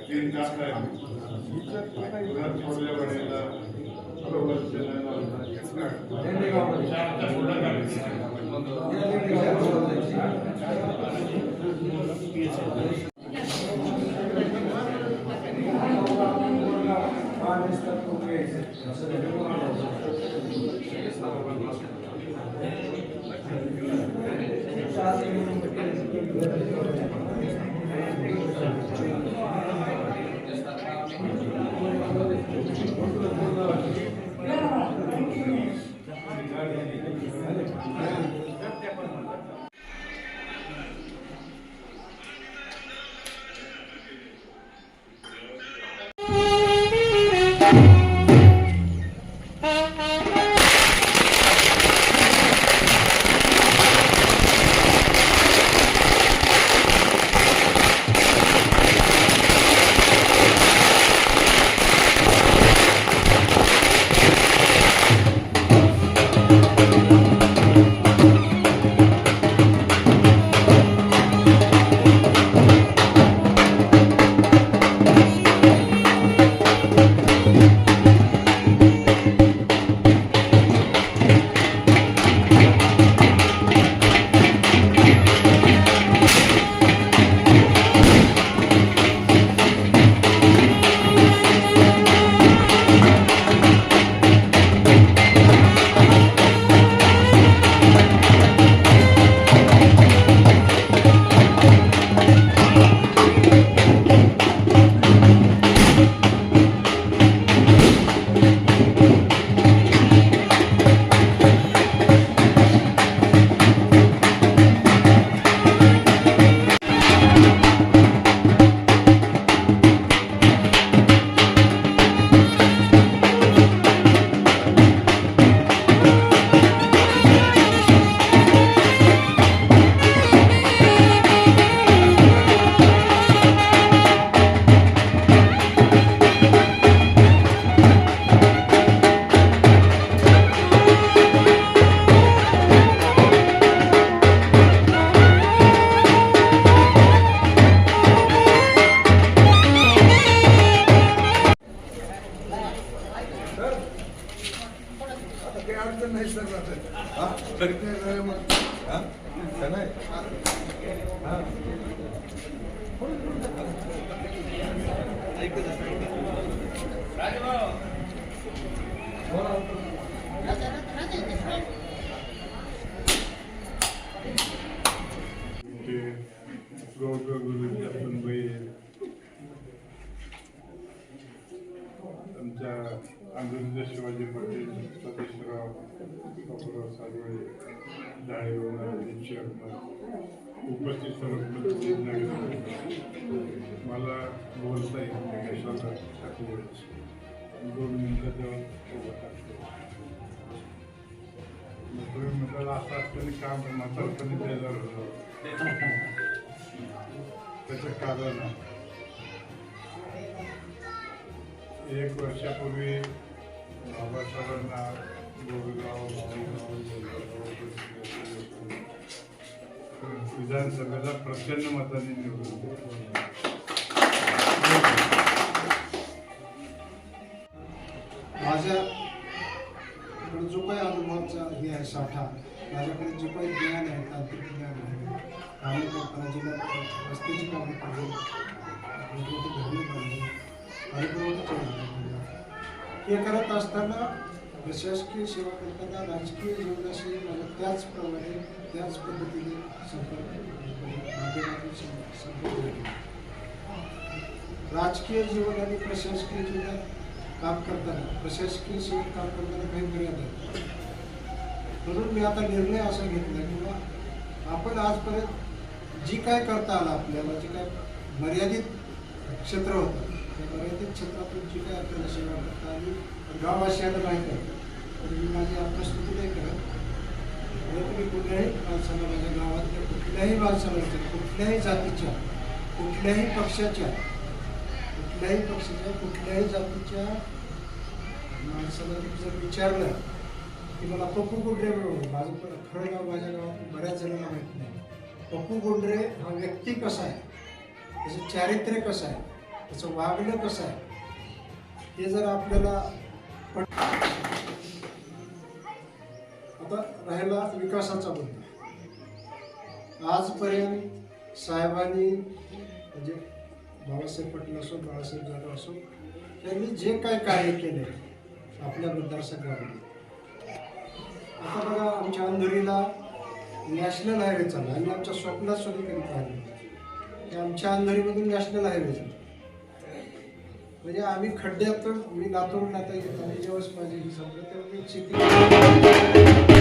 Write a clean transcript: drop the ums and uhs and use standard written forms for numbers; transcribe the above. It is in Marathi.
तीन तास छोडल्या वेळेला आमच्या आंदोलनाचे शिवाजी पाटील सतीशराव बापूराव सागवळे जाळेवाला उपस्थित सर्व मला बोलता येईल कशाला टाकले 2 मिनिटं देऊन तुम्ही म्हटलं असं असताना काम म्हातारपणी बेजार होतं त्याचं कारण 1 वर्षापूर्वी बाबासाहेबांना गोरेगाव विधानसभेला प्रचंड मतांनी निवडून माझ्याकडे जो काही अनुभवाचा हे आहे साठा, माझ्याकडे जे काही ज्ञान आहे, तांत्रिक ज्ञान आहे, कामे करताना जिल्ह्यात रस्त्याची कामे करणे, धरणे बांधणे, हे करत असताना प्रशासकीय सेवा करताना राजकीय जीवनाशी मला त्याचप्रमाणे त्याच पद्धतीने राजकीय जीवन आणि प्रशासकीय जीवनात काम करताना प्रशासकीय सेवेत काम करताना काही मर्यादा आहे. म्हणून मी आता निर्णय असा घेतला की आपण आजपर्यंत जी काय करता आलं आपल्याला, जे काय मर्यादित क्षेत्र होतं, मर्यादित क्षेत्रातून जी काय आपल्याला सेवा करता आली, गाववासियांना माहीत आहे. तर मी माझी आत्मस्तुती नाही करत. तुम्ही कुठल्याही माणसाला, माझ्या गावातल्या कुठल्याही माणसाला, कुठल्याही जातीच्या, कुठल्याही पक्षाच्या, कुठल्याही जातीच्या माणसाला जर विचारलं की मला पप्पू कुठे माझं खरं गाव माझ्या गावात बऱ्याच जणांना माहीत नाही. पप्पू बोंडरे हा व्यक्ती कसा आहे, त्याचं चारित्र्य कसं आहे, त्याचं वागणं कसं आहे, हे जर आपल्याला आता राहिला विकासाचा मुद्दा. आजपर्यंत साहेबांनी म्हणजे बाळासाहेब पाटील असो, बाळासाहेब जाधव असो, त्यांनी जे काय कार्य केले आपल्या मतदारसंघामध्ये, आता बघा आमच्या अंधुरीला नॅशनल हायवे चालला. आम्ही आमच्या स्वप्नात सुद्धा कधी पाहिलं की आमच्या अंधुरीमधून नॅशनल हायवे चालला. म्हणजे आम्ही खड्ड्यातून, मी लातूरून आता येतो आणि जेव्हा माझी ही समजा तेव्हा मी शेती